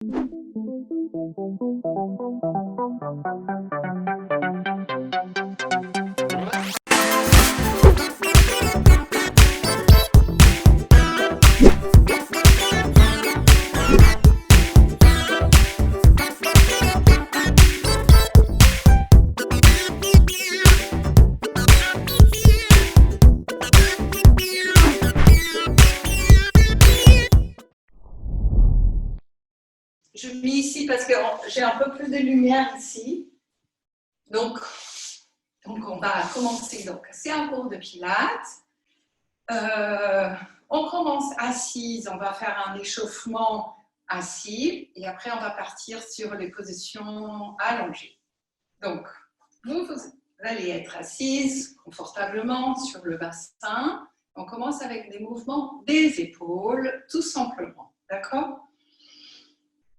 Je mets ici parce que j'ai un peu plus de lumière ici. Donc on va commencer. Donc, c'est un cours de pilates. On commence assise, on va faire un échauffement assis et après on va partir sur les positions allongées. Donc, vous allez être assise confortablement sur le bassin. On commence avec des mouvements des épaules, tout simplement. D'accord ?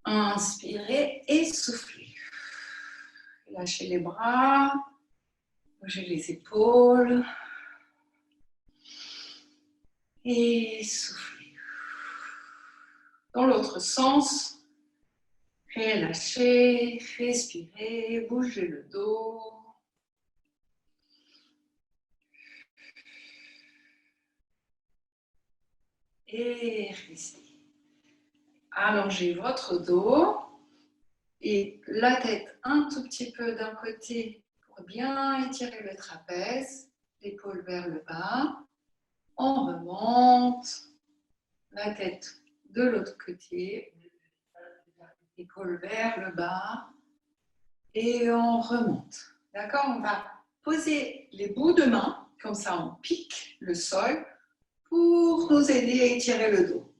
Inspirez et soufflez. Lâchez les bras, bougez les épaules. Et soufflez. Dans l'autre sens, relâchez, respirez, bougez le dos. Et restez. Allongez votre dos et la tête un tout petit peu d'un côté pour bien étirer le trapèze, l'épaule vers le bas. On remonte la tête de l'autre côté, épaule vers le bas et on remonte. D'accord ? On va poser les bouts de main, comme ça on pique le sol pour nous aider à étirer le dos.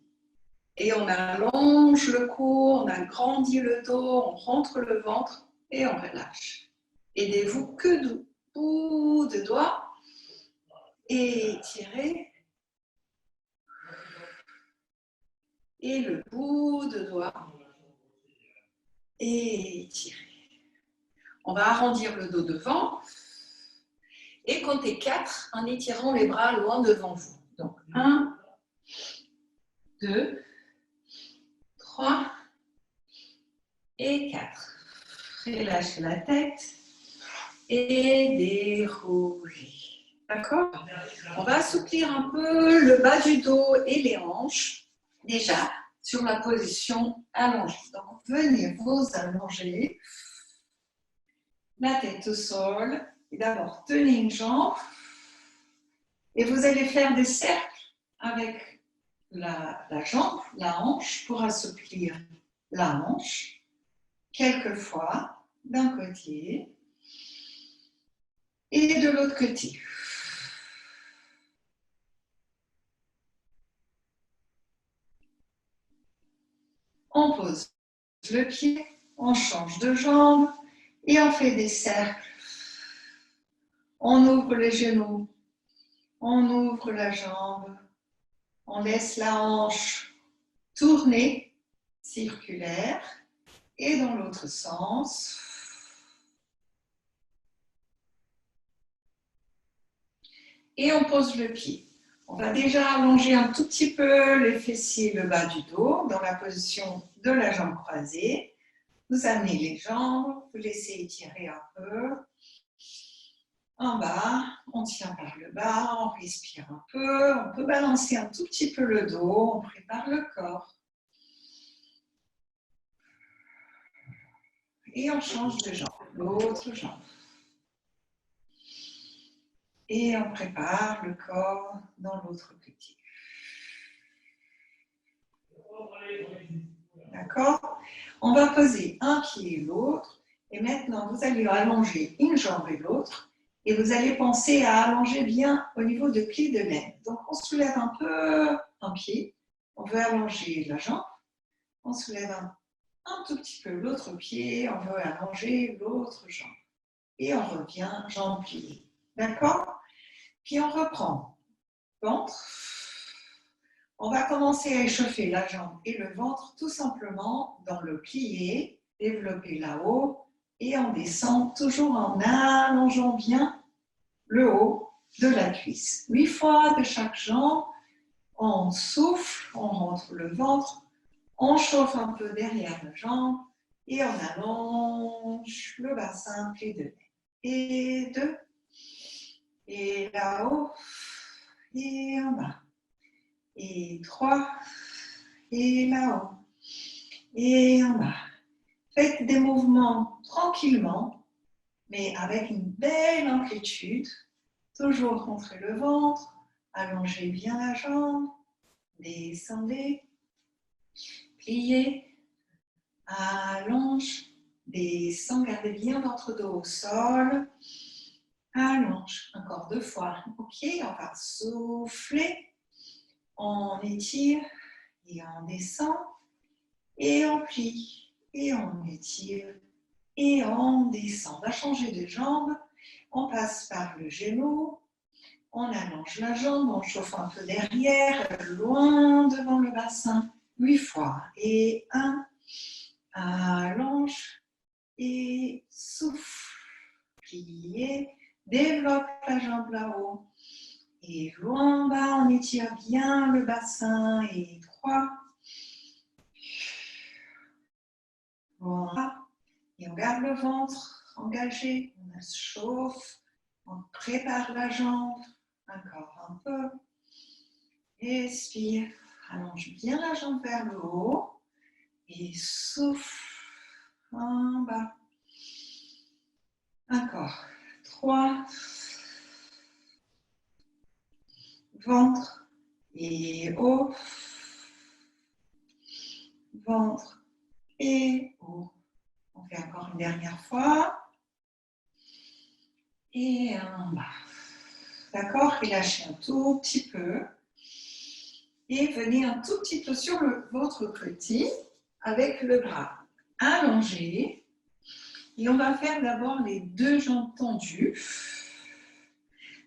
Et on allonge le cou, on agrandit le dos, on rentre le ventre et on relâche. Aidez-vous que du bout de doigt et étirez. Et le bout de doigt et étirez. On va arrondir le dos devant et compter 4 en étirant les bras loin devant vous. Donc 1, 2, 3 et 4. Relâchez la tête et déroulez. D'accord ? On va assouplir un peu le bas du dos et les hanches, déjà sur la position allongée. Donc, venez vous allonger, la tête au sol, et d'abord tenez une jambe, et vous allez faire des cercles avec la jambe, la hanche, pour assouplir la hanche, quelquefois d'un côté et de l'autre côté. On pose le pied, on change de jambe et on fait des cercles. On ouvre les genoux, on ouvre la jambe, on laisse la hanche tourner, circulaire, et dans l'autre sens. Et on pose le pied. On va déjà allonger un tout petit peu les fessiers, le bas du dos, dans la position de la jambe croisée. Vous amenez les jambes, vous laissez étirer un peu. En bas, on tient par le bas, on respire un peu. On peut balancer un tout petit peu le dos, on prépare le corps. Et on change de jambe, l'autre jambe. Et on prépare le corps dans l'autre côté. D'accord ? On va poser un pied et l'autre. Et maintenant, vous allez allonger une jambe et l'autre. Et vous allez penser à allonger bien au niveau de pli de l'aine. Donc, on soulève un peu un pied. On veut allonger la jambe. On soulève un tout petit peu l'autre pied. On veut allonger l'autre jambe. Et on revient jambe pliée. D'accord ? Puis on reprend. Ventre. On va commencer à échauffer la jambe et le ventre tout simplement dans le plié, développer là-haut et on descend toujours en allongeant bien le haut de la cuisse. 8 fois de chaque jambe, on souffle, on rentre le ventre, On chauffe un peu derrière la jambe et on allonge le bassin, pli de nez. Et 2. Et là-haut. Et en bas. Et 3. Et là-haut. Et en bas. Faites des mouvements tranquillement, mais avec une belle amplitude. Toujours rentrez le ventre, allongez bien la jambe, descendez, pliez, allonge, descend, gardez bien votre dos au sol, allonge, encore 2 fois. Ok, on va souffler, on étire et on descend, et on plie, et on étire, et on descend. On va changer de jambe, on passe par le genou, on allonge la jambe, on chauffe un peu derrière, loin devant le bassin, 8 fois. Et 1, allonge et souffle, pliez, développe la jambe là-haut. Et loin en bas, on étire bien le bassin. Et 3, voilà. Et on garde le ventre engagé, on se chauffe, on prépare la jambe, encore un peu. Expire, allonge bien la jambe vers le haut et souffle en bas. Encore 3, ventre et haut, ventre et haut. On fait encore une dernière fois. Et en bas. D'accord? Relâchez un tout petit peu. Et venez un tout petit peu sur votre côté avec le bras allongé. Et on va faire d'abord les 2 jambes tendues.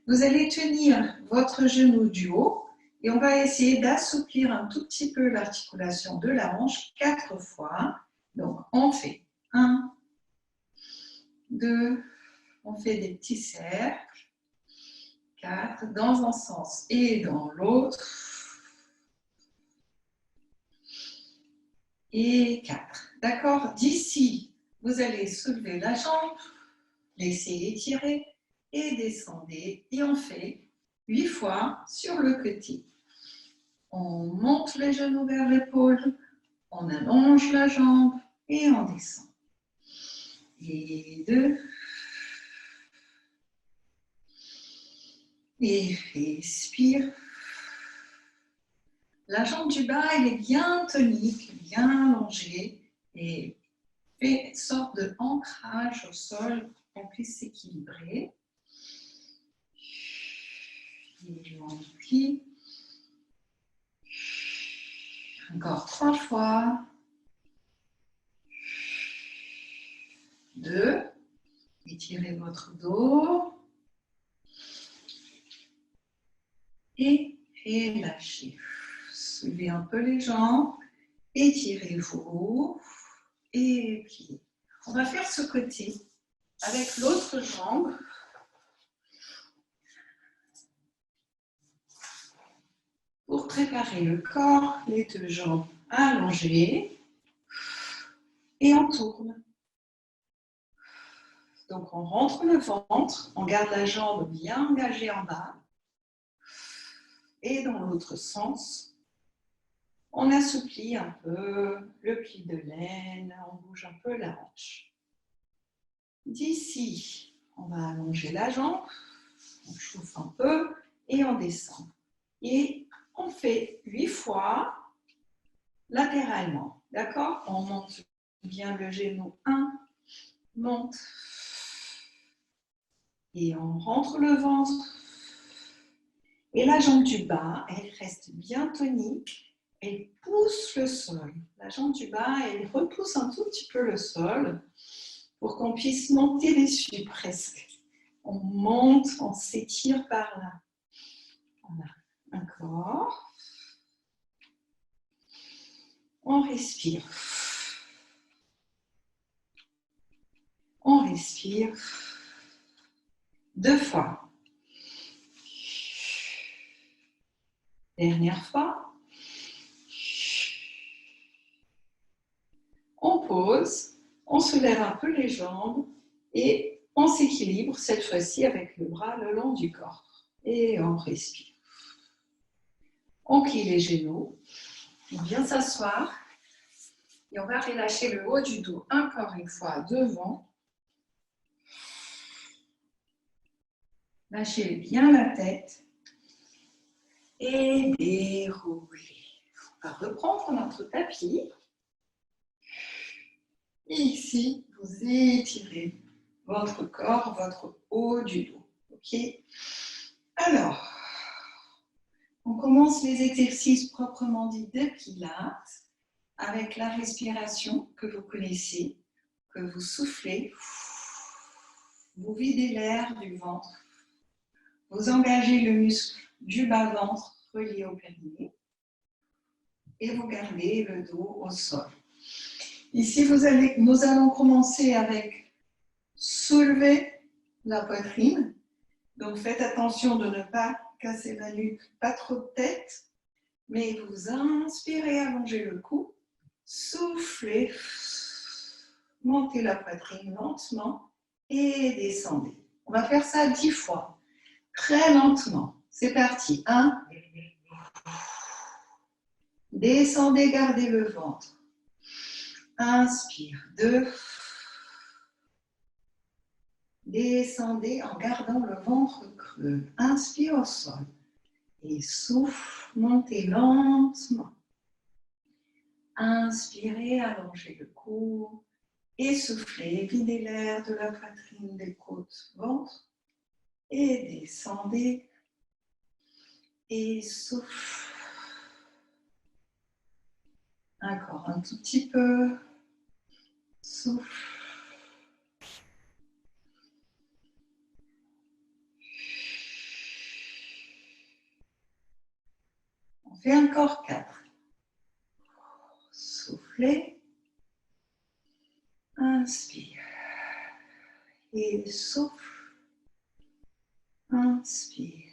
Vous allez tenir votre genou du haut et on va essayer d'assouplir un tout petit peu l'articulation de la hanche 4 fois. Donc, on fait 1, 2, on fait des petits cercles, 4, dans un sens et dans l'autre. Et 4. D'accord? D'ici, vous allez soulever la jambe, laisser étirer et descendez. Et on fait 8 fois sur le côté. On monte les genoux vers l'épaule, on allonge la jambe et on descend. Et 2. Et expire. La jambe du bas, elle est bien tonique, bien allongée et fait une sorte de ancrage au sol pour qu'on puisse s'équilibrer. Et on plie. Encore 3 fois. 2. Étirez votre dos. Et relâchez. Soulevez un peu les jambes. Étirez-vous. Et pliez. On va faire ce côté avec l'autre jambe. Pour préparer le corps, les 2 jambes allongées. Et on tourne. Donc, on rentre le ventre, on garde la jambe bien engagée en bas. Et dans l'autre sens, on assouplit un peu le pli de laine, on bouge un peu la hanche. D'ici, on va allonger la jambe, on chauffe un peu et on descend. Et on fait 8 fois latéralement. D'accord? On monte bien le genou. 1, monte. Et on rentre le ventre. Et la jambe du bas, elle reste bien tonique. Elle pousse le sol. La jambe du bas, elle repousse un tout petit peu le sol pour qu'on puisse monter dessus presque. On monte, on s'étire par là. Voilà. Encore. On respire. On respire. 2 fois. Dernière fois. pose, on soulève un peu les jambes et on s'équilibre cette fois-ci avec le bras le long du corps. Et on respire. On plie les genoux, on vient s'asseoir et on va relâcher le haut du dos encore une fois devant. Lâchez bien la tête et déroulez. On va reprendre notre tapis. Et ici, vous étirez votre corps, votre haut du dos. Ok? Alors, on commence les exercices proprement dits de Pilates avec la respiration que vous connaissez, que vous soufflez, vous videz l'air du ventre, vous engagez le muscle du bas-ventre relié au périnée et vous gardez le dos au sol. Ici, nous allons commencer avec soulever la poitrine. Donc, faites attention de ne pas casser la nuque, pas trop de tête, mais vous inspirez, allongez le cou, soufflez, montez la poitrine lentement et descendez. On va faire ça 10 fois, très lentement. C'est parti. 1. Descendez, gardez le ventre. Inspire. 2. Descendez en gardant le ventre creux. Inspire au sol. Et souffle, montez lentement. Inspirez, allongez le cou. Et soufflez, videz l'air de la poitrine, des côtes, ventre. Et descendez. Et souffle. Encore un tout petit peu. Souffle. On fait encore 4. Soufflez. Inspire. Et souffle. Inspire.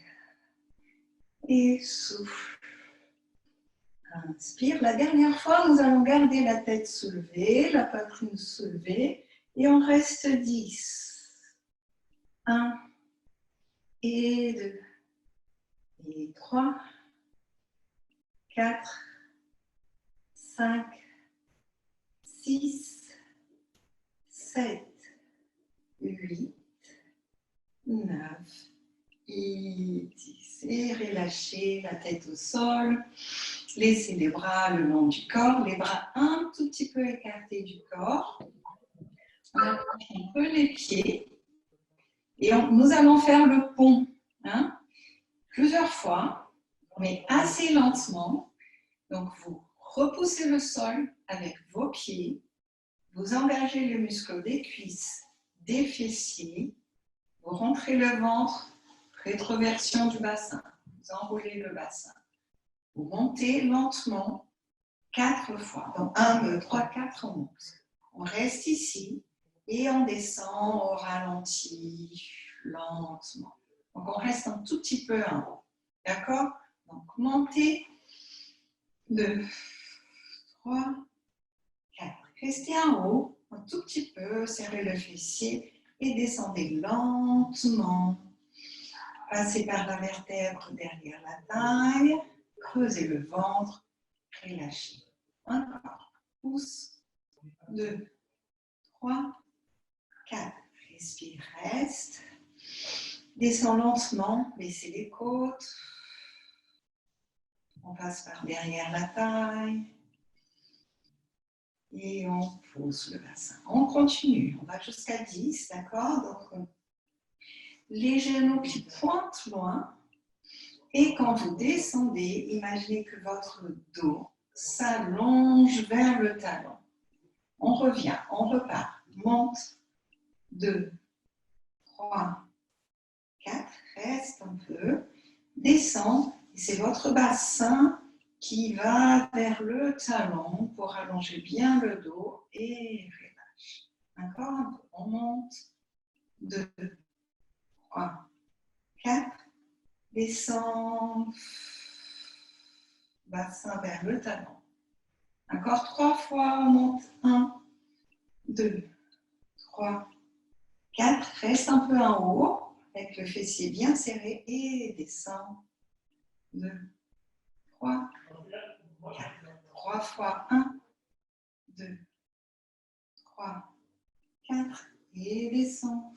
Et souffle. Inspire. La dernière fois, nous allons garder la tête soulevée, la poitrine soulevée. Et on reste 10. 1. Et 2. Et 3. 4. 5. 6. 7. 8. 9. Et 10. Et relâchez la tête au sol. Laissez les bras le long du corps, les bras un tout petit peu écartés du corps. On approche un peu les pieds. Et nous allons faire le pont. Plusieurs fois, mais assez lentement. Donc, vous repoussez le sol avec vos pieds. Vous engagez le muscle des cuisses, des fessiers. Vous rentrez le ventre, rétroversion du bassin. Vous enroulez le bassin. Vous montez lentement 4 fois. Donc 1, 2, 3, 4, on monte. On reste ici et on descend au ralenti, lentement. Donc on reste un tout petit peu en haut. D'accord? Donc montez 2, 3, 4. Restez en haut, un tout petit peu, serrez le fessier et descendez lentement. Passez par la vertèbre derrière la taille. Creusez le ventre, relâchez. Encore. Pousse. 2, 3, 4. Respire, reste. Descends lentement, baissez les côtes. On passe par derrière la taille. Et on pousse le bassin. On continue. On va jusqu'à 10, d'accord? Donc, les genoux qui pointent loin. Et quand vous descendez, imaginez que votre dos s'allonge vers le talon. On revient, on repart. Monte. 2, 3, 4. Reste un peu. Descend. C'est votre bassin qui va vers le talon pour allonger bien le dos et relâche. D'accord? On monte. 2, 3, 4. Descend. Bassin vers le talon. Encore 3 fois, on monte. 1, 2, 3, 4. Reste un peu en haut, avec le fessier bien serré et descend. 2, 3, 4. 3 fois 1, 2, 3, 4 et descend.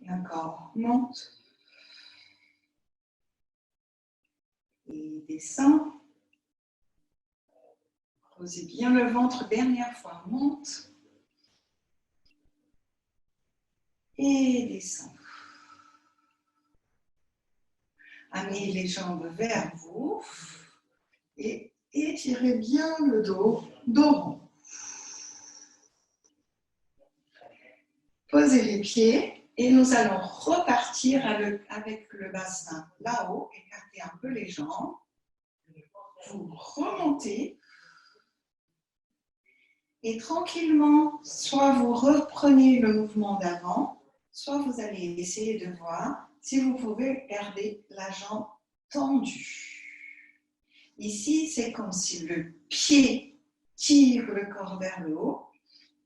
Et encore, monte. Et descend. Posez bien le ventre, dernière fois, monte. Et descend. Amenez les jambes vers vous et étirez bien le dos rond. Posez les pieds et nous allons repartir avec le bassin là-haut. Écartez un peu les jambes. Vous remontez et tranquillement, soit vous reprenez le mouvement d'avant, soit vous allez essayer de voir si vous pouvez garder la jambe tendue. Ici, c'est comme si le pied tire le corps vers le haut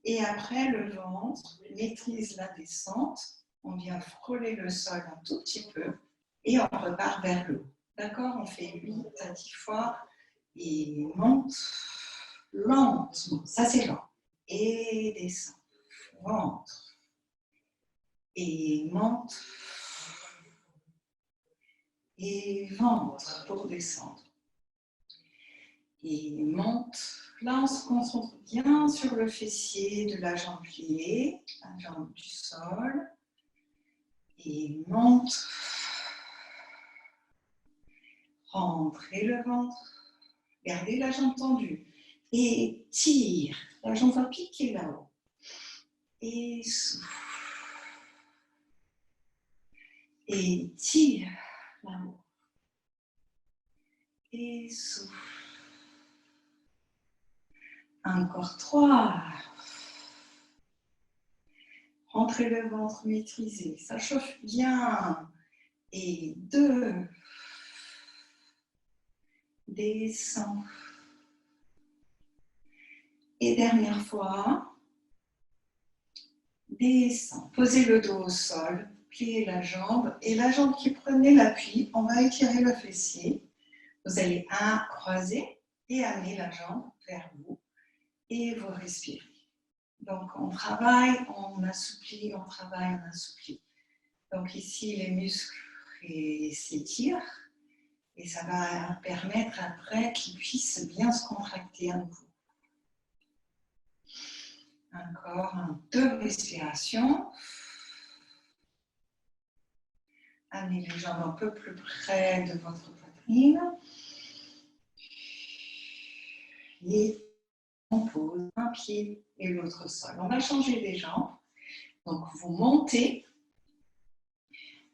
et après le ventre maîtrise la descente. On vient frôler le sol un tout petit peu et on repart vers le haut. D'accord? On fait 8 à 10 fois et monte lentement. Ça, c'est lent. Et descend. Ventre. Et monte. Et ventre pour descendre. Et monte. Là, on se concentre bien sur le fessier de la jambe pliée, la jambe du sol. Et monte. Rentrez le ventre. Gardez la jambe tendue. Et tire. La jambe va piquer là-haut. Et souffle. Et tire là-haut. Et souffle. Encore 3. Rentrez le ventre maîtrisé. Ça chauffe bien. Et 2. Descend. Et dernière fois. Descend. Posez le dos au sol. Pliez la jambe. Et la jambe qui prenait l'appui, on va étirer le fessier. Vous allez croiser et amener la jambe vers vous. Et vous respirez. Donc, on travaille, on assouplit, on travaille, on assouplit. Donc ici, les muscles s'étirent et ça va permettre après qu'ils puissent bien se contracter à nouveau. Encore 2 respirations. Amenez les jambes un peu plus près de votre poitrine. Et on pose un pied et l'autre au sol. On va changer les jambes. Donc, vous montez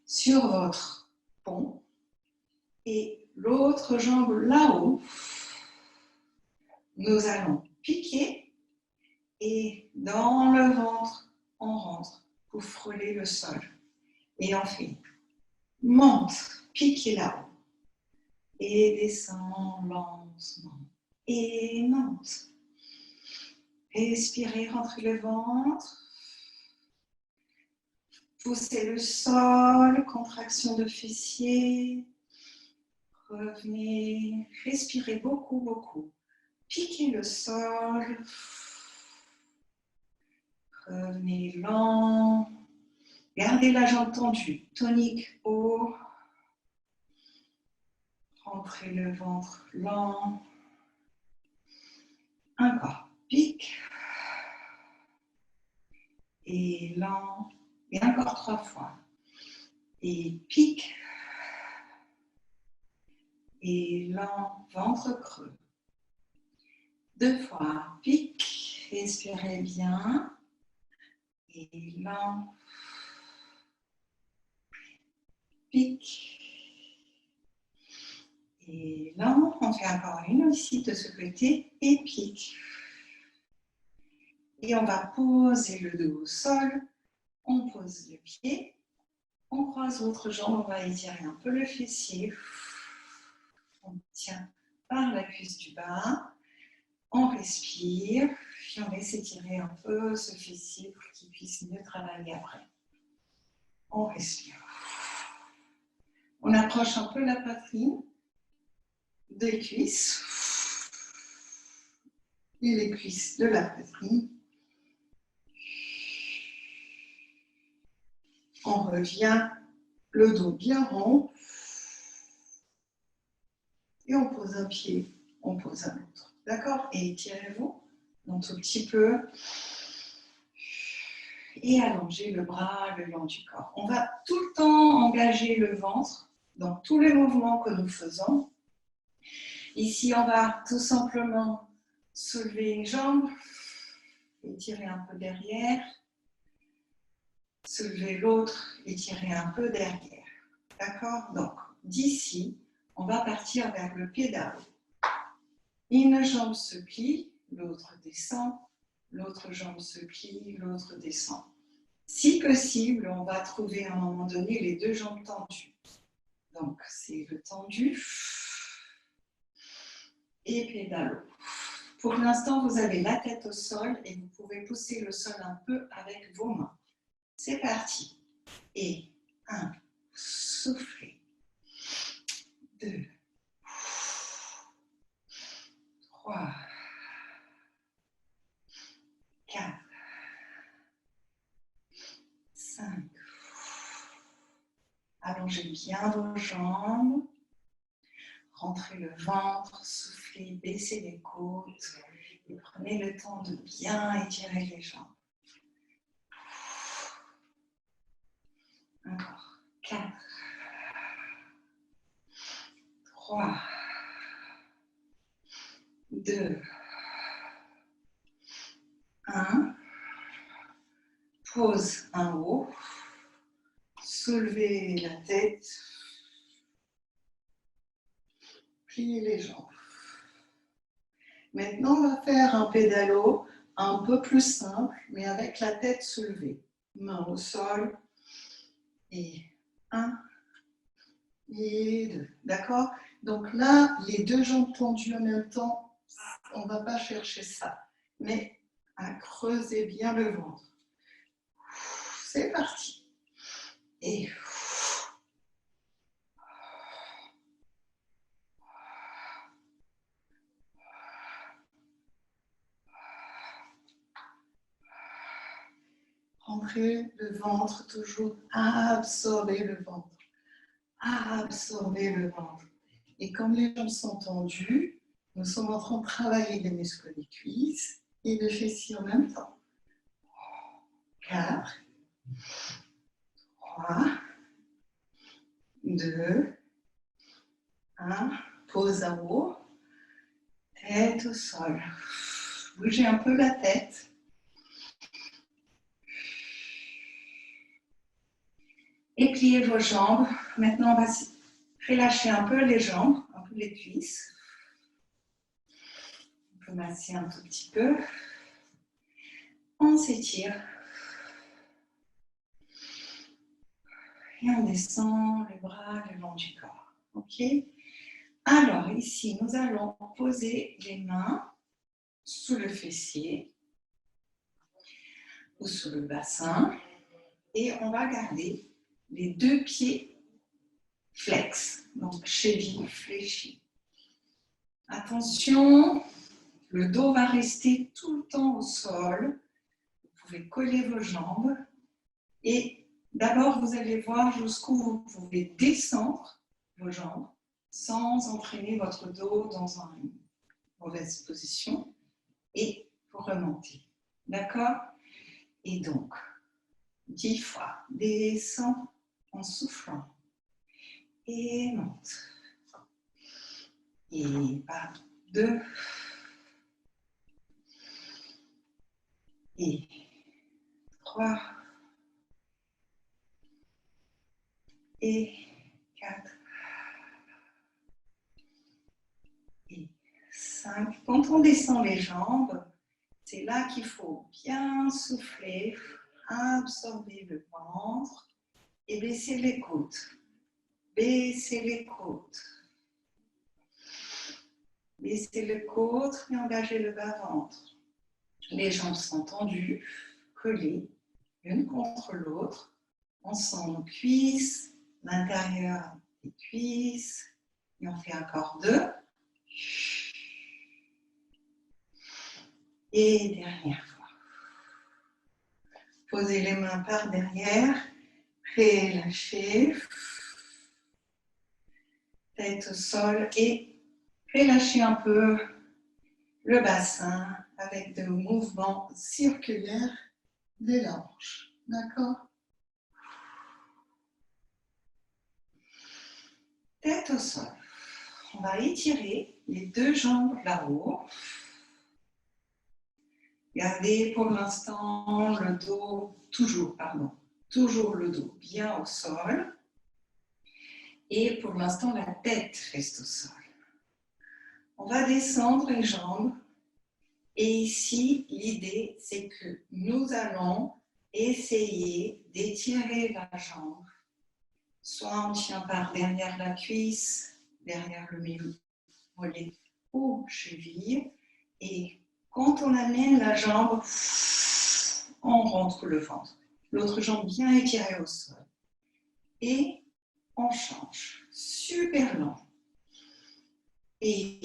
sur votre pont et l'autre jambe là-haut. Nous allons piquer et dans le ventre, on rentre pour frôler le sol. Et on fait monte, piquez là-haut et descend lentement et monte. Respirez, rentrez le ventre. Poussez le sol, contraction de fessier. Revenez, respirez beaucoup, beaucoup. Piquez le sol. Revenez lent. Gardez la jambe tendue. Tonique haut. Rentrez le ventre lent. Encore. Pique. Et lent. Et encore 3 fois. Et pique. Et lent. Ventre creux. 2 fois. Pique. Respirez bien. Et lent. Pique. Et lent. On fait encore une aussi de ce côté. Et pique. Et on va poser le dos au sol. On pose le pied. On croise l'autre jambe. On va étirer un peu le fessier. On tient par la cuisse du bas. On respire, puis on laisse étirer un peu ce fessier pour qu'il puisse mieux travailler après. On respire. On approche un peu la poitrine des cuisses et les cuisses de la poitrine. On revient, le dos bien rond. Et on pose un pied, on pose un autre. D'accord? Et étirez-vous un tout petit peu. Et allongez le bras le long du corps. On va tout le temps engager le ventre dans tous les mouvements que nous faisons. Ici, on va tout simplement soulever une jambe, étirer un peu derrière, soulever l'autre, étirer un peu derrière. D'accord? Donc, d'ici, on va partir vers le pied d'arrêt. Une jambe se plie, l'autre descend, l'autre jambe se plie, l'autre descend. Si possible, on va trouver à un moment donné les deux jambes tendues. Donc, c'est le tendu et pédalo. Pour l'instant, vous avez la tête au sol et vous pouvez pousser le sol un peu avec vos mains. C'est parti. Et 1, soufflez. 2, 3, 4, 5. Allongez bien vos jambes. Rentrez le ventre, soufflez, baissez les côtes. Et prenez le temps de bien étirer les jambes. Encore. 4, 3, 2, 1. Pose en haut. Soulevez la tête. Pliez les jambes. Maintenant, on va faire un pédalo un peu plus simple, mais avec la tête soulevée. Main au sol. Et 1 et 2. D'accord? Donc là, les deux jambes tendues en même temps, on ne va pas chercher ça. Mais à creuser bien le ventre. C'est parti. Et rentrez le ventre, toujours absorber le ventre. Absorber le ventre. Et comme les jambes sont tendues, nous sommes en train de travailler les muscles des cuisses et le fessier en même temps. 4, 3, 2, 1. Pose en haut. Tête au sol. Bougez un peu la tête. Et pliez vos jambes. Maintenant, on va relâcher un peu les jambes, un peu les cuisses. On peut masser un tout petit peu. On s'étire. Et on descend les bras le long du corps. OK? Alors, ici, nous allons poser les mains sous le fessier ou sous le bassin. Et on va garder les deux pieds flex, donc cheville fléchie. Attention, le dos va rester tout le temps au sol. Vous pouvez coller vos jambes. Et d'abord, vous allez voir jusqu'où vous pouvez descendre vos jambes sans entraîner votre dos dans une mauvaise position. Et vous remontez. D'accord? Et donc, 10 fois, descends en soufflant. Et monte. Et par 2. Et 3. Et 4. Et 5. Quand on descend les jambes, c'est là qu'il faut bien souffler, absorber le ventre et baisser les côtes. Baisser les côtes. Baissez le côte et engagez le bas-ventre. Les jambes sont tendues, collées, l'une contre l'autre. On sent nos cuisses, l'intérieur des cuisses. Et on fait encore 2. Et dernière fois. Posez les mains par derrière. Relâchez. Tête au sol et relâchez un peu le bassin avec des mouvements circulaires des hanches. D'accord? Tête au sol. On va étirer les 2 jambes là-haut. Gardez pour l'instant le dos, toujours le dos bien au sol. Et pour l'instant, la tête reste au sol. On va descendre les jambes. Et ici, l'idée, c'est que nous allons essayer d'étirer la jambe. Soit on tient par derrière la cuisse, derrière le mollet ou cheville. Et quand on amène la jambe, on rentre le ventre. L'autre jambe bien étirée au sol. Et on change. Super lent. Et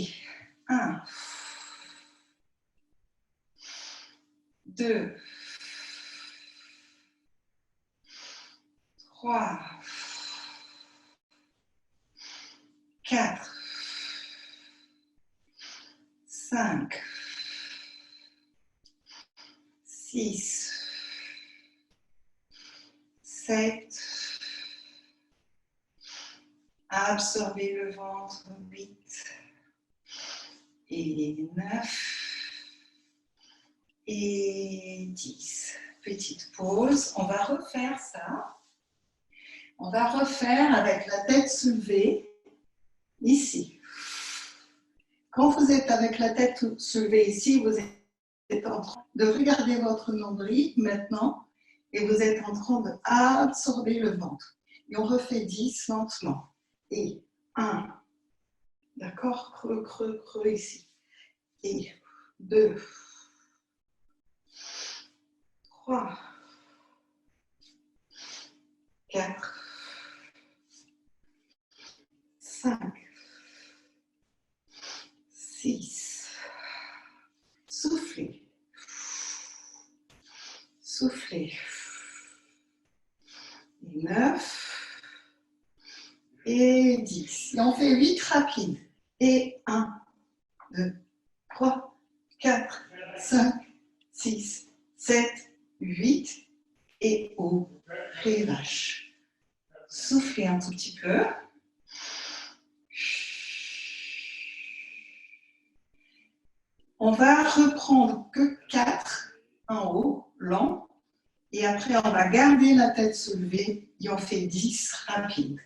1, 2, 3, 4, 5, 6, 7, absorbez le ventre, 8 et 9 et 10. Petite pause, on va refaire ça. On va refaire avec la tête soulevée, ici. Quand vous êtes avec la tête soulevée ici, vous êtes en train de regarder votre nombril maintenant et vous êtes en train d'absorber le ventre. Et on refait 10 lentement. Et 1, d'accord, creux, creux, creux ici. Et 2, 3, 4, 5, 6, soufflez, soufflez, et 9, et 10. Et on fait 8 rapides. Et 1, 2, 3, 4, 5, 6, 7, 8, et haut, relâche. Soufflez un tout petit peu. On va reprendre que 4 en haut, lent. Et après, on va garder la tête soulevée et on fait 10 rapides.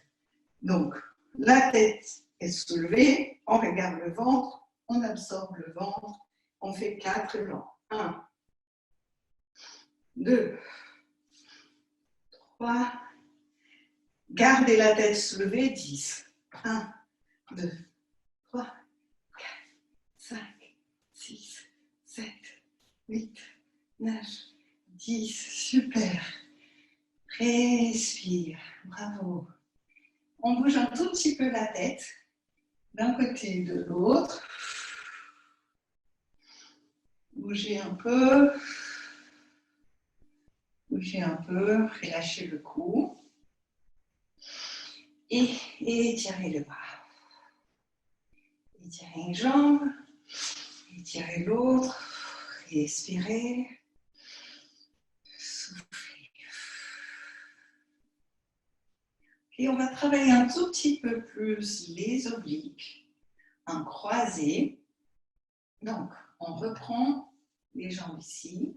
Donc, la tête est soulevée, on regarde le ventre, on absorbe le ventre, on fait 4 lents. 1, 2, 3, gardez la tête soulevée, 10. 1, 2, 3, 4, 5, 6, 7, 8, 9, 10. Super. Respire. Bravo. On bouge un tout petit peu la tête d'un côté et de l'autre. Bougez un peu. Bougez un peu. Relâchez le cou. Et étirez le bras. Étirez une jambe. Étirez l'autre. Respirez. Soufflez. Et on va travailler un tout petit peu plus les obliques, un croisé. Donc, on reprend les jambes ici.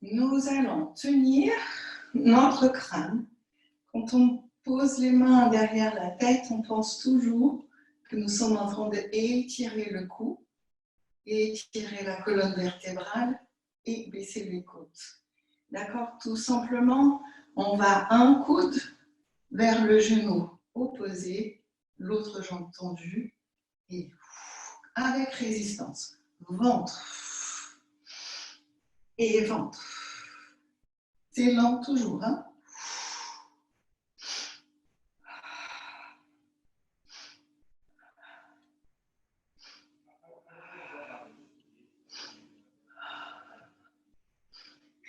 Nous allons tenir notre crâne. Quand on pose les mains derrière la tête, on pense toujours que nous sommes en train d'étirer le cou, étirer la colonne vertébrale et baisser les côtes. D'accord? Tout simplement, on va un coude vers le genou opposé, l'autre jambe tendue et avec résistance. Ventre et ventre. C'est lent toujours, hein?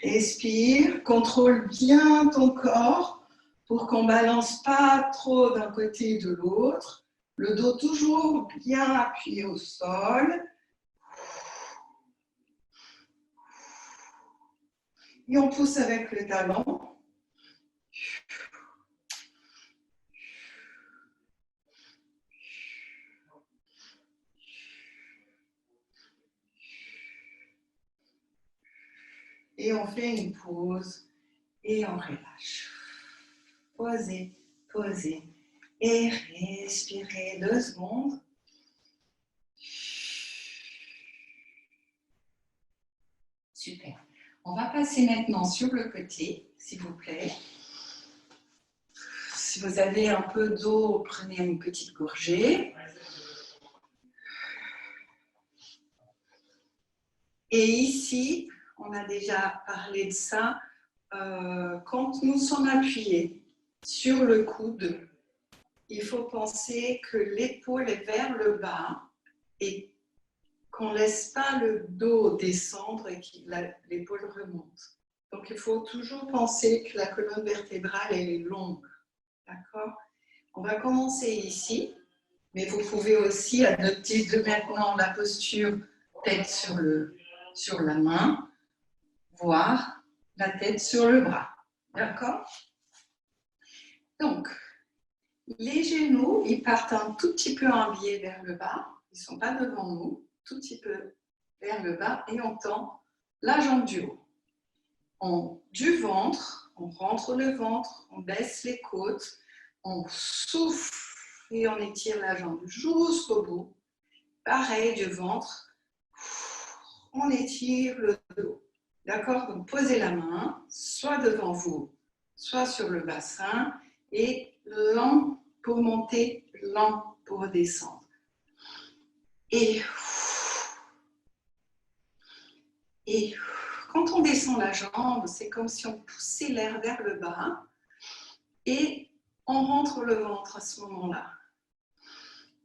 Respire, contrôle bien ton corps pour qu'on ne balance pas trop d'un côté et de l'autre. Le dos toujours bien appuyé au sol. Et on pousse avec le talon. Et on fait une pause et on relâche. Posez, posez et respirez 2 secondes. Super. On va passer maintenant sur le côté, s'il vous plaît. Si vous avez un peu d'eau, prenez une petite gorgée. Et ici, on a déjà parlé de ça, quand nous sommes appuyés sur le coude, il faut penser que l'épaule est vers le bas et qu'on ne laisse pas le dos descendre et que l'épaule remonte. Donc, il faut toujours penser que la colonne vertébrale elle est longue. D'accord? On va commencer ici, mais vous pouvez aussi adopter de maintenant la posture tête sur la main, voire la tête sur le bras. D'accord? Donc, les genoux, ils partent un tout petit peu en biais vers le bas. Ils ne sont pas devant nous, tout petit peu vers le bas. Et on tend la jambe du haut. Du ventre, on rentre le ventre, on baisse les côtes, on souffle et on étire la jambe jusqu'au bout. Pareil, du ventre, on étire le dos. D'accord? Donc, posez la main, soit devant vous, soit sur le bassin, et lent pour monter, lent pour descendre. Et quand on descend la jambe, c'est comme si on poussait l'air vers le bas, et on rentre le ventre à ce moment-là.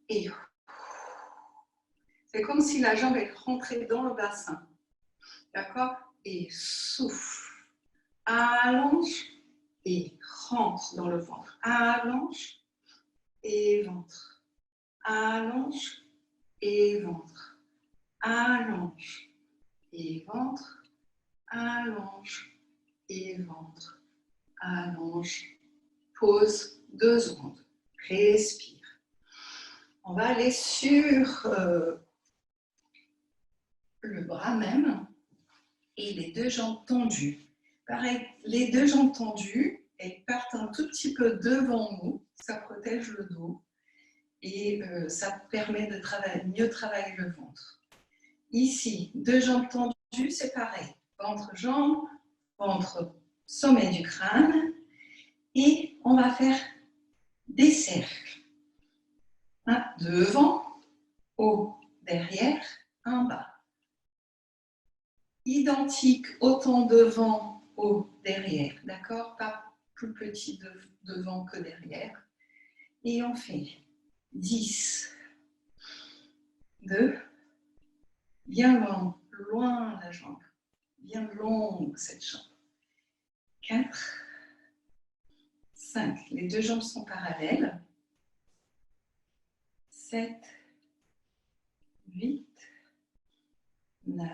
Et c'est comme si la jambe est rentrée dans le bassin. D'accord? Et souffle. Allonge et rentre dans le ventre. Allonge et ventre. Allonge et ventre. Allonge et ventre. Allonge et ventre. Allonge. Pause 2 secondes. Respire. On va aller sur le bras même et les 2 jambes tendues. Pareil, les 2 jambes tendues, elles partent un tout petit peu devant nous, ça protège le dos et ça permet de mieux travailler le ventre. Ici, 2 jambes tendues, c'est pareil. Ventre-jambe, ventre, sommet du crâne et on va faire des cercles. Un devant, haut, derrière, en bas. Identique, autant devant, haut, derrière, d'accord? Pas plus petit devant que derrière. Et on fait 10, 2, bien loin la jambe, bien longue cette jambe. 4, 5, les 2 jambes sont parallèles. 7, 8, 9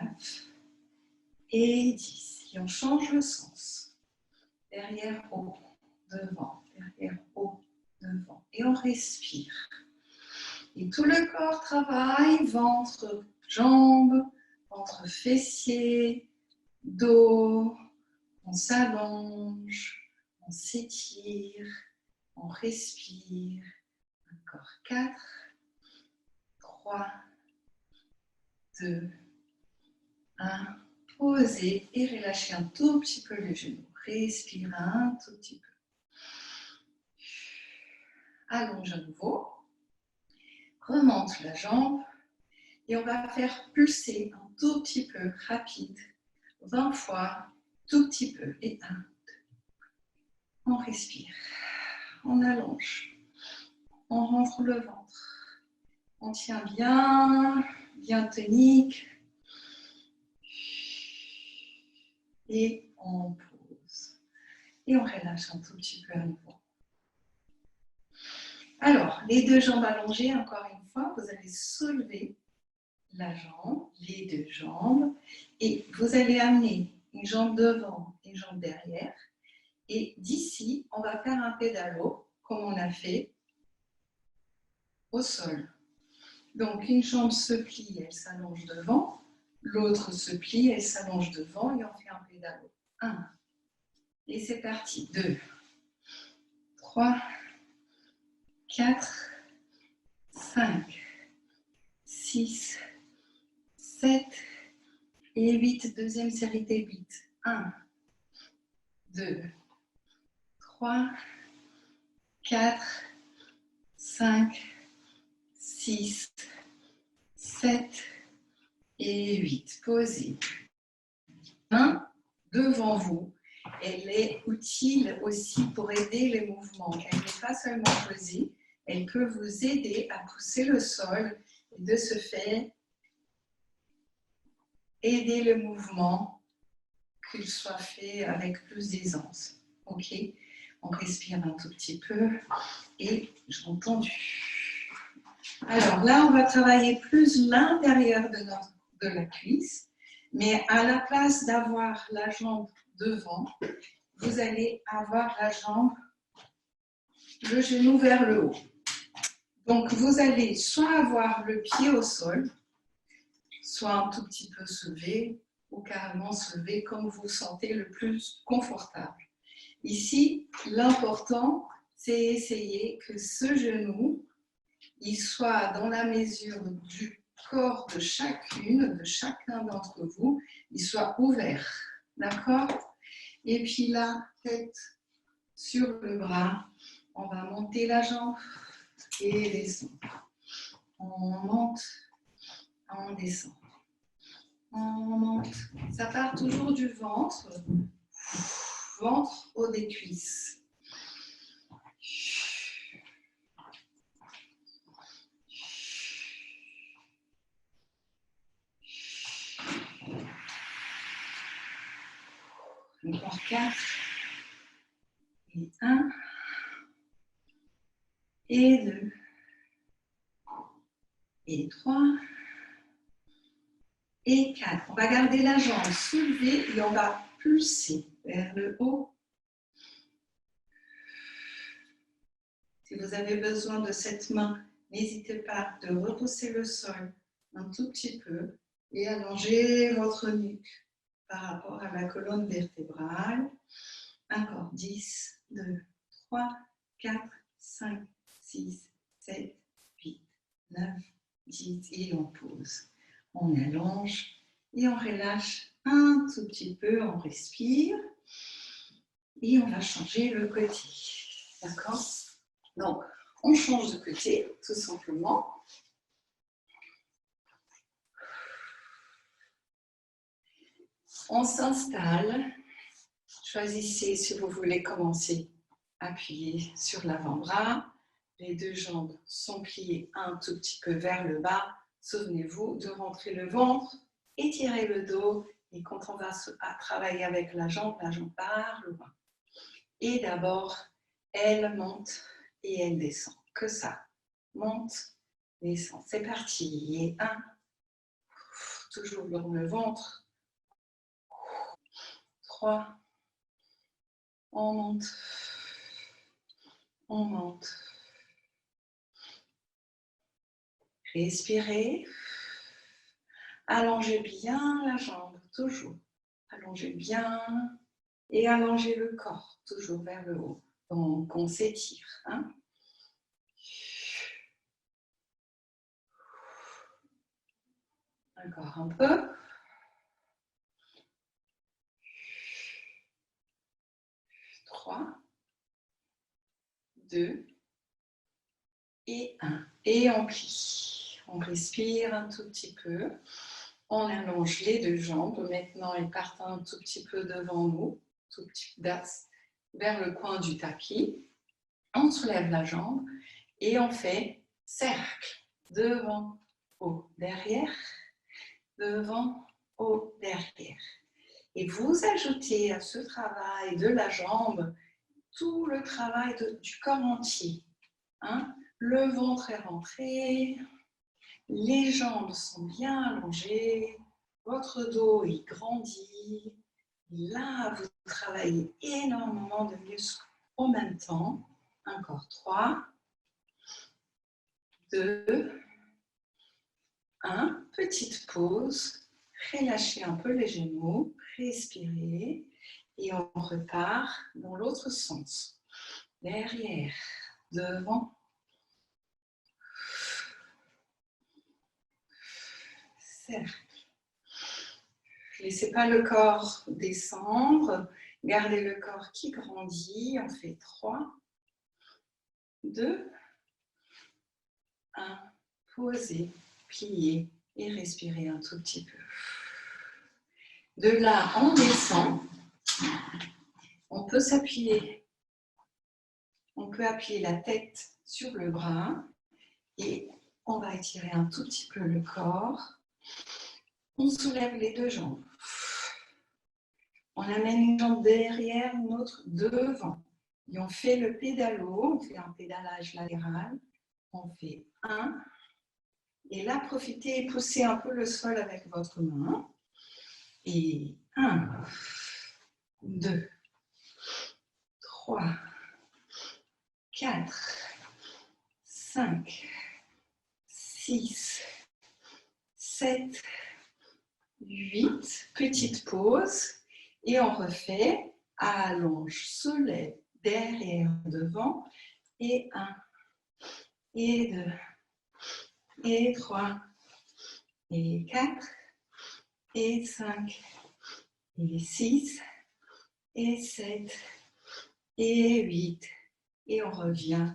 et 10. Et on change le sens. Derrière, haut, devant, derrière, haut, devant. Et on respire. Et tout le corps travaille, ventre, jambes, ventre, fessiers, dos. On s'allonge, on s'étire, on respire. Encore 4, 3, 2, 1. Posez et relâchez un tout petit peu les genoux. Respire un tout petit peu. Allonge à nouveau. Remonte la jambe Et on va faire pulser un tout petit peu, rapide, 20 fois, tout petit peu. Et 1, 2. On respire, on allonge, on rentre le ventre. On tient bien, bien tonique. Et on pose. Et on relâche un tout petit peu à nouveau. Alors, les deux jambes allongées, encore une fois, vous allez soulever la jambe, les deux jambes, et vous allez amener une jambe devant, une jambe derrière. Et d'ici, on va faire un pédalo, comme on a fait au sol. Donc, une jambe se plie, elle s'allonge devant. L'autre se plie, elle s'allonge devant et on fait un pédalo. 1. Et c'est parti. 2, 3, 4, 5, 6, 7 et 8. Deuxième série des 8. 1, 2, 3, 4, 5, 6, 7 et 8. Posez. 1 devant vous. Elle est utile aussi pour aider les mouvements. Elle n'est pas seulement posée, elle peut vous aider à pousser le sol et de ce fait aider le mouvement qu'il soit fait avec plus d'aisance. Ok, on respire un tout petit peu et j'ai entendu. Alors là, on va travailler plus l'intérieur de la cuisse, mais à la place d'avoir la jambe devant, vous allez avoir la jambe, le genou vers le haut. Donc, vous allez soit avoir le pied au sol, soit un tout petit peu soulevé, ou carrément soulevé comme vous sentez le plus confortable. Ici, l'important, c'est essayer que ce genou, il soit dans la mesure du corps de chacune, de chacun d'entre vous, il soit ouvert. D'accord? Et puis la tête sur le bras, on va monter la jambe et descendre. On monte, on descend. On monte. Ça part toujours du ventre, ventre haut des cuisses. Encore 4 et 1 et 2 et 3 et 4. On va garder la jambe soulevée et on va pulser vers le haut. Si vous avez besoin de cette main, n'hésitez pas de repousser le sol un tout petit peu et allonger votre nuque par rapport à la colonne vertébrale. Encore 10, 2, 3, 4, 5, 6, 7, 8, 9, 10 et on pose. On allonge et on relâche un tout petit peu, on respire et on va changer le côté. D'accord? Donc, on change de côté, tout simplement. On s'installe. Choisissez si vous voulez commencer. Appuyez sur l'avant-bras. Les deux jambes sont pliées un tout petit peu vers le bas. Souvenez-vous de rentrer le ventre, étirer le dos. Et quand on va travailler avec la jambe part loin. Et d'abord, elle monte et elle descend. Que ça. Monte, descend. C'est parti. Et 1. Toujours dans le ventre. 3. On monte. On monte. Respirez. Allongez bien la jambe, toujours. Allongez bien et allongez le corps, toujours vers le haut. Donc, on s'étire. Hein? Encore un peu. 3, 2 et 1. Et on plie. On respire un tout petit peu. On allonge les deux jambes. Maintenant, elles partent un tout petit peu devant nous, tout petit d'axe vers le coin du tapis. On soulève la jambe et on fait cercle. Devant, haut, derrière. Devant, haut, derrière. Et vous ajoutez à ce travail de la jambe tout le travail du corps entier. Hein? Le ventre est rentré, les jambes sont bien allongées, votre dos il grandit. Là, vous travaillez énormément de muscles en même temps. Encore 3, 2, 1. Petite pause. Relâchez un peu les genoux, respirez et on repart dans l'autre sens. Derrière, devant. Cercle. Laissez pas le corps descendre. Gardez le corps qui grandit. On fait 3, 2, 1. Posez, pliez et respirez un tout petit peu. De là, on descend. On peut s'appuyer. On peut appuyer la tête sur le bras et on va étirer un tout petit peu le corps. On soulève les deux jambes. On amène une jambe derrière, une autre devant. Et on fait le pédalo, on fait un pédalage latéral. On fait 1. Et là, profitez et poussez un peu le sol avec votre main. Et 1, 2, 3, 4, 5, 6, 7, 8. Petite pause. Et on refait. Allonge, soulève, derrière, devant. Et 1, et 2, et 3, et 4, et 5, et 6, et 7, et 8. Et on revient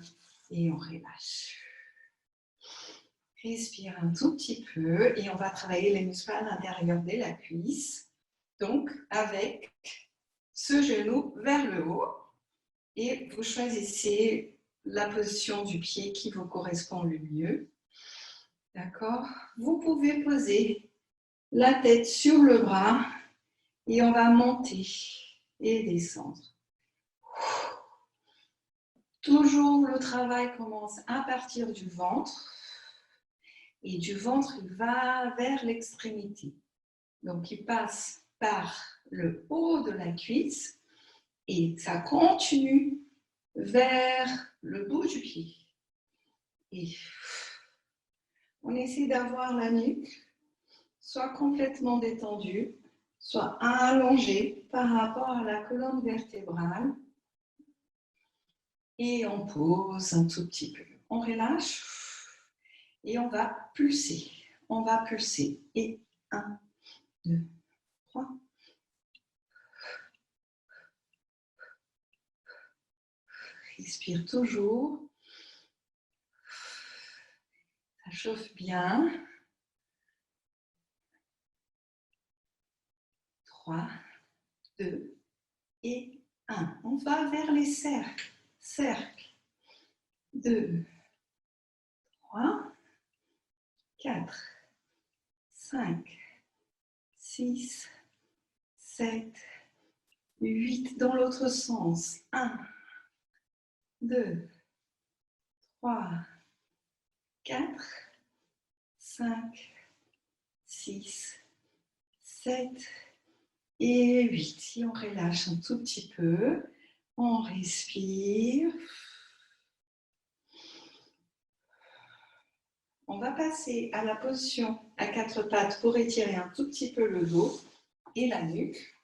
et on relâche. Respire un tout petit peu et on va travailler les muscles à l'intérieur de la cuisse. Donc, avec ce genou vers le haut. Et vous choisissez la position du pied qui vous correspond le mieux. D'accord? Vous pouvez poser la tête sur le bras et on va monter et descendre. Toujours le travail commence à partir du ventre et du ventre il va vers l'extrémité. Donc il passe par le haut de la cuisse et ça continue vers le bout du pied. Et on essaie d'avoir la nuque soit complètement détendue, soit allongée par rapport à la colonne vertébrale. Et on pose un tout petit peu. On relâche et on va pulser. On va pulser. Et 1, 2, 3. Respire toujours. Ça chauffe bien. 3, 2 et 1. On va vers les cercles. Cercle. 2, 3, 4, 5, 6, 7, 8. Dans l'autre sens. 1, 2, 3, 4, 5, 6, 7 et 8. Si on relâche un tout petit peu, on respire. On va passer à la position à 4 pattes pour étirer un tout petit peu le dos et la nuque.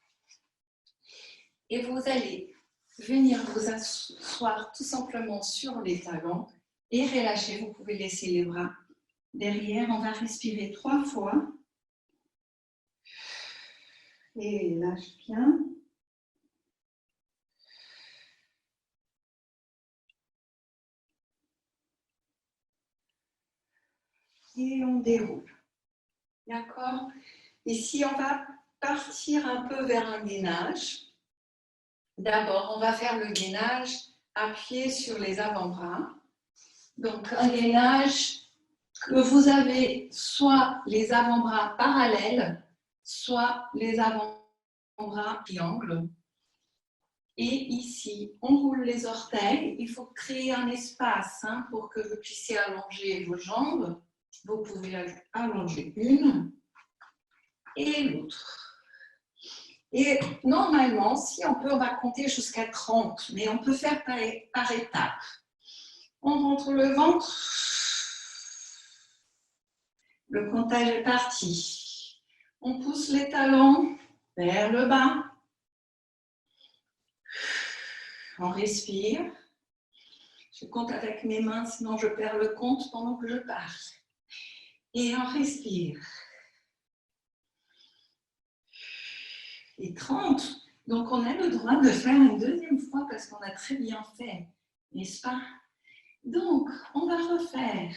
Et vous allez venir vous asseoir tout simplement sur les talons et relâcher. Vous pouvez laisser les bras derrière. On va respirer 3 fois. Et lâche bien. Et déroule. D'accord? Ici, on va partir un peu vers un gainage. D'abord, on va faire le gainage appuyé sur les avant-bras. Donc, un gainage que vous avez soit les avant-bras parallèles, soit les avant-bras triangles. Et ici, on roule les orteils. Il faut créer un espace pour que vous puissiez allonger vos jambes. Vous pouvez allonger une et l'autre. Et normalement, si on peut, on va compter jusqu'à 30, mais on peut faire par étapes. On rentre le ventre. Le comptage est parti. On pousse les talons vers le bas. On respire. Je compte avec mes mains, sinon je perds le compte pendant que je parle. Et on respire. Et 30. Donc on a le droit de faire une deuxième fois parce qu'on a très bien fait, n'est-ce pas? Donc, on va refaire.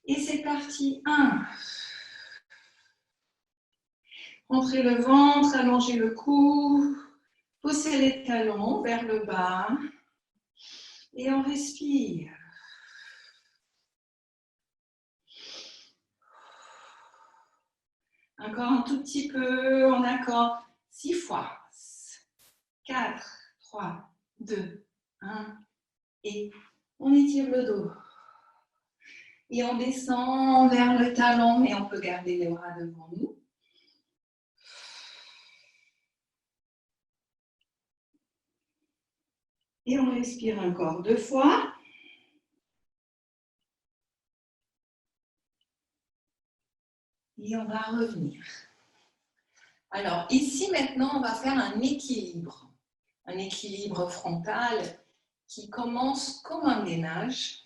Et c'est parti. 1. Rentrez le ventre, allongez le cou. Poussez les talons vers le bas. Et on respire. Encore un tout petit peu. On accorde 6 fois. 4, 3, 2, 1. Et on étire le dos. Et on descend vers le talon, mais on peut garder les bras devant nous. Et on respire encore 2 fois. Et on va revenir. Alors, ici, maintenant, on va faire un équilibre. Un équilibre frontal qui commence comme un gainage.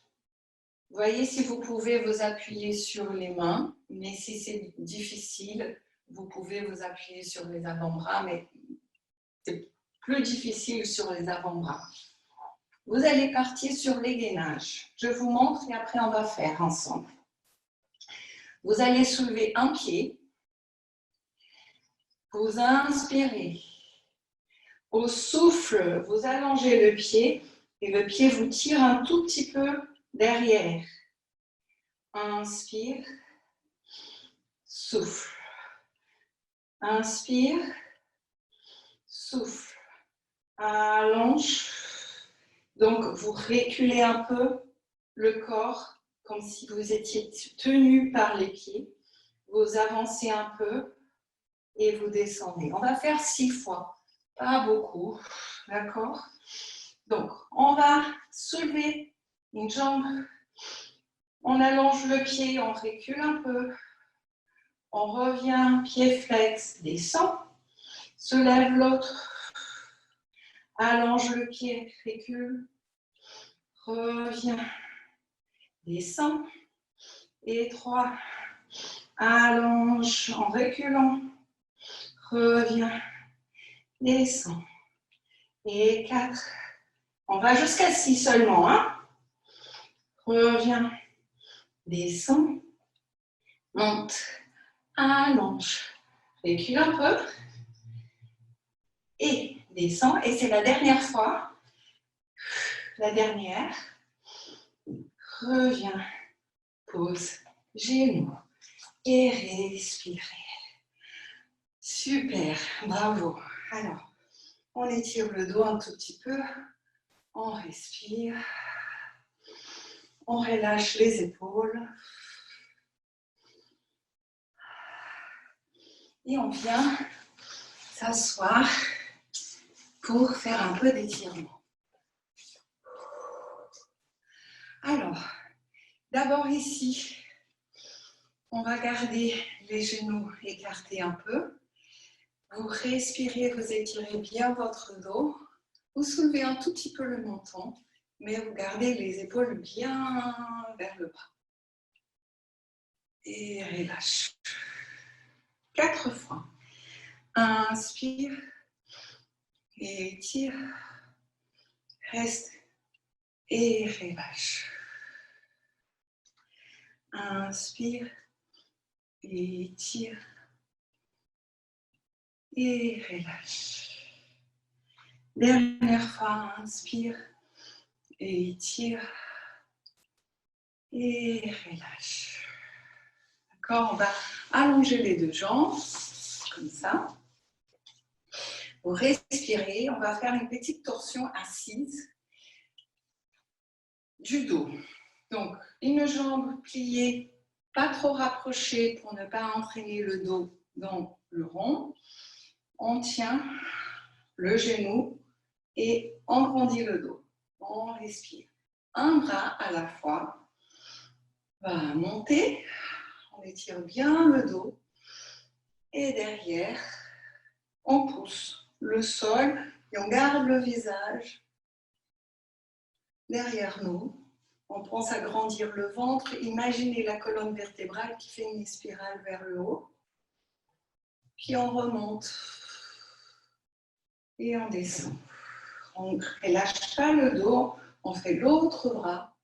Voyez si vous pouvez vous appuyer sur les mains, mais si c'est difficile, vous pouvez vous appuyer sur les avant-bras, mais c'est plus difficile sur les avant-bras. Vous allez partir sur les gainages. Je vous montre et après on va faire ensemble. Vous allez soulever un pied. Vous inspirez. Au souffle, vous allongez le pied et le pied vous tire un tout petit peu derrière. Inspire. Souffle. Inspire. Souffle. Allonge. Donc, vous reculez un peu le corps comme si vous étiez tenu par les pieds. Vous avancez un peu et vous descendez. On va faire 6 fois, pas beaucoup, d'accord? Donc, on va soulever une jambe, on allonge le pied, on recule un peu, on revient, pied flex, descend, soulève l'autre, allonge le pied, recule, revient, descend, et 3, allonge en reculant, revient, descend, et 4, on va jusqu'à 6 seulement, revient, descend, monte, allonge, recule un peu, et descend, et c'est la dernière fois, la dernière, revient, pose, genoux, et respirez. Super, bravo. Alors, on étire le dos un tout petit peu, on respire, on relâche les épaules, et on vient s'asseoir pour faire un peu d'étirement. Alors, d'abord ici, on va garder les genoux écartés un peu. Vous respirez, vous étirez bien votre dos. Vous soulevez un tout petit peu le menton, mais vous gardez les épaules bien vers le bas. Et relâche. 4 fois. Inspire. Étire. Reste. Et relâche. Inspire. Étire. Et relâche. Dernière fois, inspire. Étire. Et relâche. D'accord, on va allonger les deux jambes, comme ça. Pour respirer, on va faire une petite torsion assise du dos. Donc, une jambe pliée, pas trop rapprochée pour ne pas entraîner le dos dans le rond. On tient le genou et on grandit le dos. On respire. Un bras à la fois. On va monter. On étire bien le dos. Et derrière, on pousse le sol et on garde le visage derrière nous. On pense à grandir le ventre. Imaginez la colonne vertébrale qui fait une spirale vers le haut. Puis on remonte et on descend. On ne relâche pas le dos. On fait l'autre bras.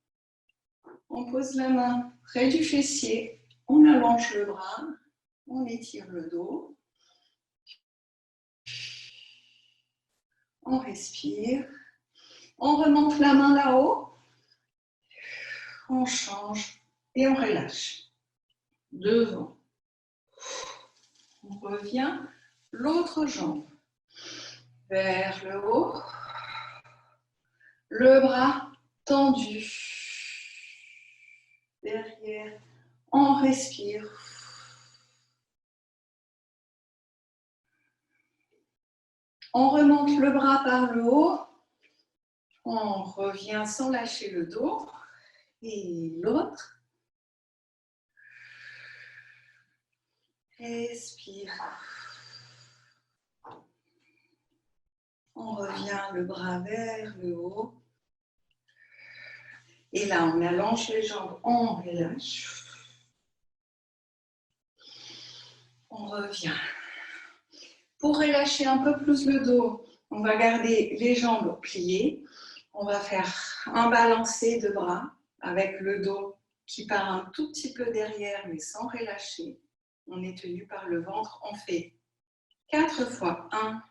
On pose la main près du fessier. On allonge le bras. On étire le dos. On respire. On remonte la main là-haut. On change et on relâche. Devant. On revient. L'autre jambe vers le haut. Le bras tendu. Derrière. On respire. On remonte le bras par le haut. On revient sans lâcher le dos. Et l'autre. Respire. On revient le bras vers le haut. Et là, on allonge les jambes, on relâche. On revient. Pour relâcher un peu plus le dos, on va garder les jambes pliées. On va faire un balancé de bras avec le dos qui part un tout petit peu derrière, mais sans relâcher. On est tenu par le ventre. On fait 4 fois. 1.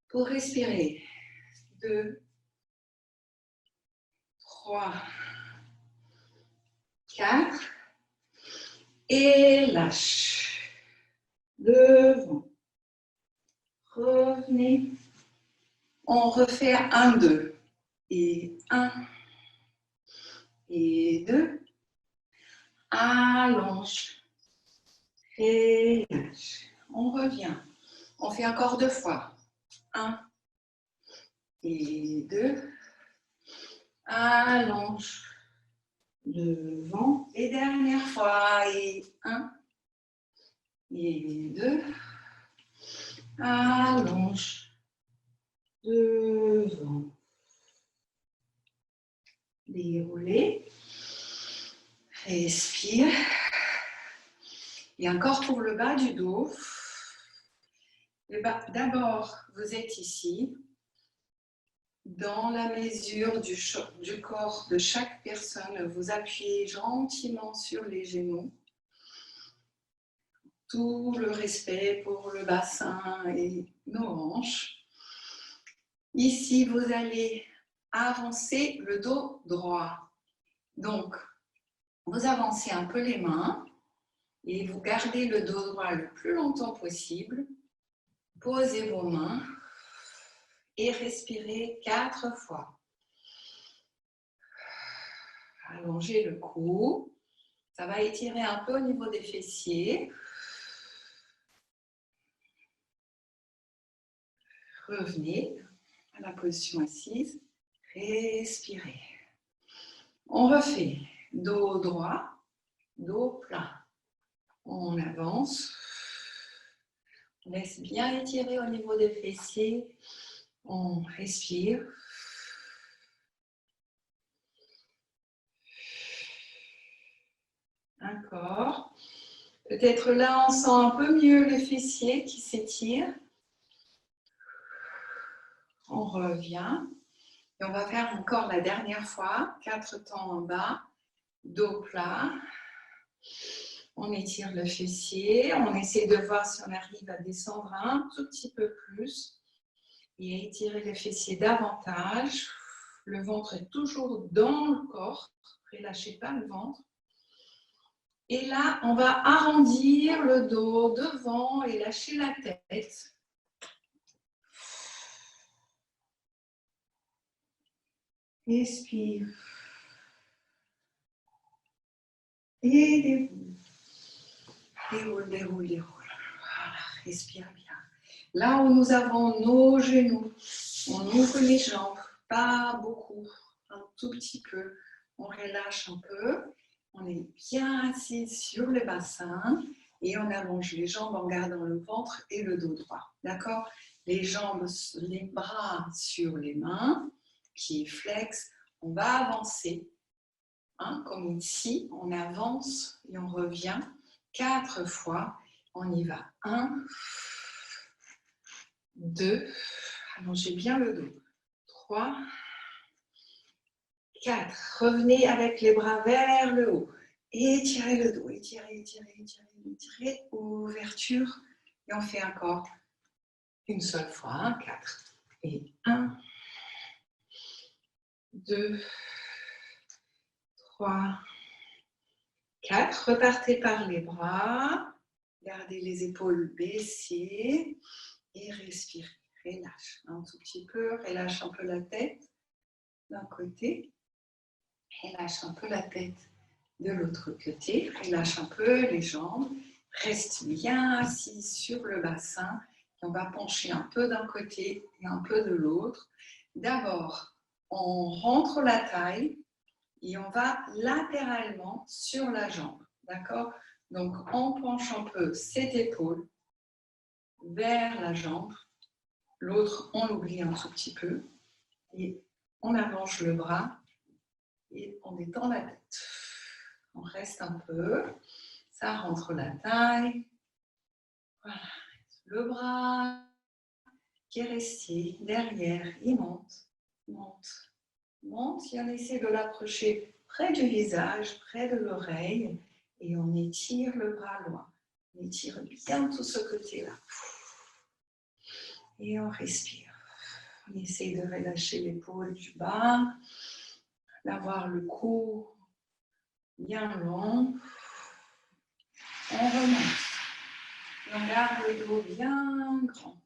Pour respirer. 2. 3. 4. Et lâche. Devant. Revenez. On refait 1, 2. Et 1. Et 2. Allonge. Et lâche. On revient. On fait encore 2 fois. 1. Et 2. Allonge. Devant. Et dernière fois. Et 1. Et 2. Allonge. Devant. Déroulez. Respire. Et encore pour le bas du dos. D'abord, vous êtes ici. Dans la mesure du corps de chaque personne, vous appuyez gentiment sur les genoux. Tout le respect pour le bassin et nos hanches. Ici, vous allez avancer le dos droit. Donc, vous avancez un peu les mains et vous gardez le dos droit le plus longtemps possible. Posez vos mains et respirez 4 fois. Allongez le cou. Ça va étirer un peu au niveau des fessiers. Revenez à la position assise. Respirez. On refait dos droit, dos plat. On avance. On laisse bien étirer au niveau des fessiers. On respire. Encore. Peut-être là, on sent un peu mieux les fessiers qui s'étirent. On revient. Et on va faire encore la dernière fois. 4 temps en bas. Dos plat. On étire le fessier. On essaie de voir si on arrive à descendre un tout petit peu plus. Et étirer le fessier davantage. Le ventre est toujours dans le corps. Relâchez pas le ventre. Et là, on va arrondir le dos devant et lâcher la tête. Respire. Et déroule. Déroule, déroule, déroule. Voilà, respire bien. Là où nous avons nos genoux, on ouvre les jambes, pas beaucoup, un tout petit peu. On relâche un peu. On est bien assis sur le bassin et on allonge les jambes en gardant le ventre et le dos droit. D'accord? Les jambes, les bras sur les mains, pieds flex. On va avancer. Comme ici, on avance et on revient 4 fois. On y va. 1, 2, allongez bien le dos. 3, 4. Revenez avec les bras vers le haut. Étirez le dos. Étirez, étirez, étirez, étirez. Ouverture. Et on fait encore une seule fois. 4. Et 1, 2, 3, 4. Repartez par les bras. Gardez les épaules baissées. Et respirez. Relâche un tout petit peu. Relâche un peu la tête d'un côté. Relâche un peu la tête de l'autre côté. Relâche un peu les jambes. Reste bien assis sur le bassin. Et on va pencher un peu d'un côté et un peu de l'autre. D'abord, on rentre la taille et on va latéralement sur la jambe. D'accord? Donc, on penche un peu cette épaule vers la jambe. L'autre, on l'oublie un tout petit peu. Et on allonge le bras. Et on détend la tête. On reste un peu. Ça rentre la taille. Voilà. Le bras qui est resté derrière, il monte, monte, monte. Et on essaie de l'approcher près du visage, près de l'oreille. Et on étire le bras loin. On étire bien tout ce côté-là. Et on respire. On essaie de relâcher l'épaule du bas. D'avoir le cou bien long. On remonte. Et on garde le dos bien grand.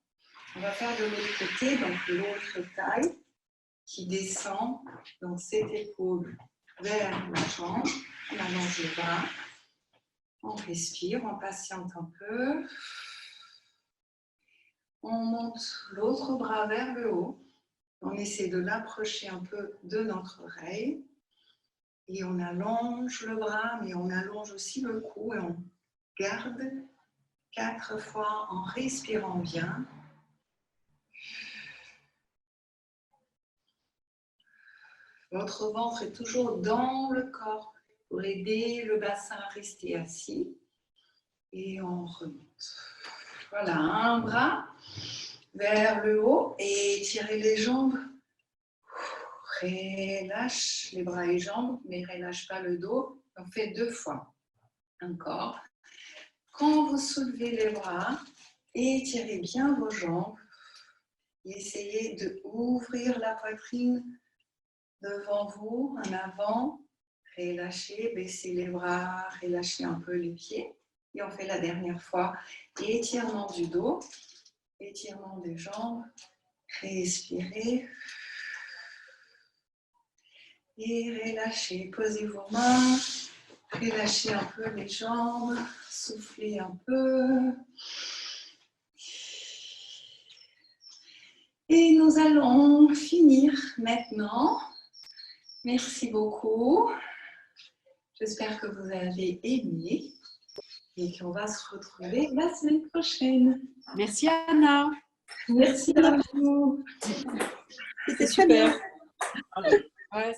On va faire de l'autre côté, donc l'autre taille qui descend. Donc cette épaule vers la jambe. On allonge le bras. On respire, on patiente un peu. On monte l'autre bras vers le haut. On essaie de l'approcher un peu de notre oreille. Et on allonge le bras, mais on allonge aussi le cou et on garde 4 fois en respirant bien. Votre ventre est toujours dans le corps pour aider le bassin à rester assis. Et on remonte. Voilà, un bras vers le haut et étirez les jambes. Relâche les bras et jambes, mais relâche pas le dos. On fait 2 fois. Encore. Quand vous soulevez les bras, étirez bien vos jambes. Et essayez d'ouvrir la poitrine devant vous, en avant. Relâchez, baissez les bras, relâchez un peu les pieds. Et on fait la dernière fois. Étirement du dos, étirement des jambes. Respirez. Et relâchez. Posez vos mains. Relâchez un peu les jambes. Soufflez un peu. Et nous allons finir maintenant. Merci beaucoup. J'espère que vous avez aimé et qu'on va se retrouver la semaine prochaine. Merci Anna. Merci à vous. C'était super. Ouais.